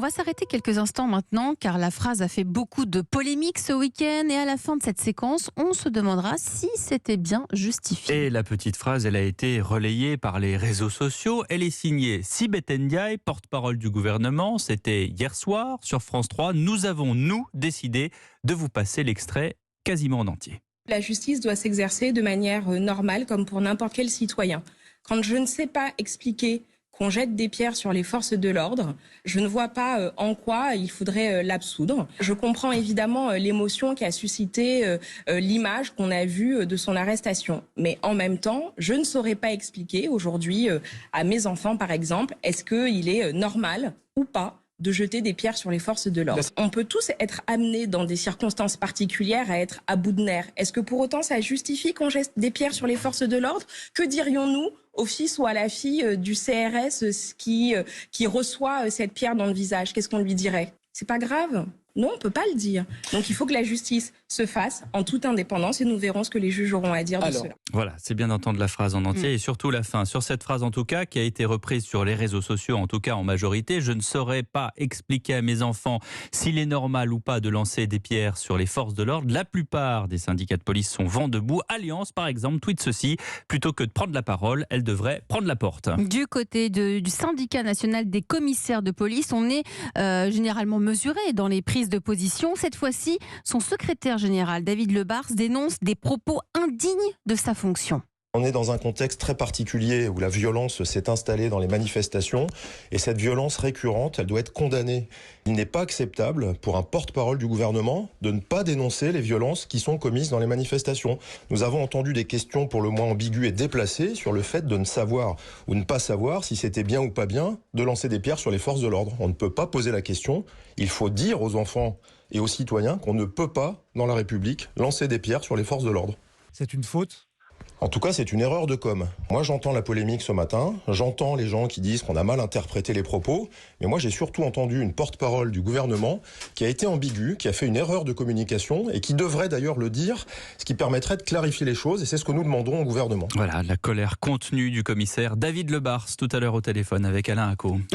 va s'arrêter quelques instants maintenant car la phrase a fait beaucoup de polémiques ce week-end et à la fin de cette séquence, on se demandera si c'était bien justifié. Et la petite phrase, elle a été relayée par les réseaux sociaux. Elle est signée Sibeth Ndiaye, porte-parole du gouvernement. C'était hier soir sur France 3. Nous avons, décidé de vous passer l'extrait quasiment en entier. La justice doit s'exercer de manière normale comme pour n'importe quel citoyen. Quand je ne sais pas expliquer qu'on jette des pierres sur les forces de l'ordre, je ne vois pas en quoi il faudrait l'absoudre. Je comprends évidemment l'émotion qui a suscité l'image qu'on a vue de son arrestation. Mais en même temps, je ne saurais pas expliquer aujourd'hui à mes enfants, par exemple, est-ce qu'il est normal ou pas de jeter des pierres sur les forces de l'ordre. On peut tous être amenés dans des circonstances particulières à être à bout de nerfs. Est-ce que pour autant ça justifie qu'on jette des pierres sur les forces de l'ordre ? Que dirions-nous au fils ou à la fille du CRS qui reçoit cette pierre dans le visage ? Qu'est-ce qu'on lui dirait ? C'est pas grave ? Non, on peut pas le dire. Donc il faut que la justice se fasse en toute indépendance et nous verrons ce que les juges auront à dire de cela. Voilà, c'est bien d'entendre la phrase en entier et surtout la fin. Sur cette phrase en tout cas, qui a été reprise sur les réseaux sociaux, en tout cas en majorité, je ne saurais pas expliquer à mes enfants s'il est normal ou pas de lancer des pierres sur les forces de l'ordre. La plupart des syndicats de police sont vent debout. Alliance, par exemple, tweet ceci: plutôt que de prendre la parole, elle devrait prendre la porte. Du côté du syndicat national des commissaires de police, on est généralement mesuré dans les prises de position. Cette fois-ci, son secrétaire général, David Lebars, dénonce des propos indignes de sa fonction. On est dans un contexte très particulier où la violence s'est installée dans les manifestations et cette violence récurrente, elle doit être condamnée. Il n'est pas acceptable pour un porte-parole du gouvernement de ne pas dénoncer les violences qui sont commises dans les manifestations. Nous avons entendu des questions pour le moins ambiguës et déplacées sur le fait de ne savoir ou ne pas savoir si c'était bien ou pas bien de lancer des pierres sur les forces de l'ordre. On ne peut pas poser la question. Il faut dire aux enfants et aux citoyens qu'on ne peut pas, dans la République, lancer des pierres sur les forces de l'ordre. C'est une faute ? En tout cas, c'est une erreur de com. Moi, j'entends la polémique ce matin, j'entends les gens qui disent qu'on a mal interprété les propos, mais moi, j'ai surtout entendu une porte-parole du gouvernement qui a été ambiguë, qui a fait une erreur de communication et qui devrait d'ailleurs le dire, ce qui permettrait de clarifier les choses, et c'est ce que nous demandons au gouvernement. Voilà, la colère contenue du commissaire David Lebars, tout à l'heure au téléphone avec Alain Acco.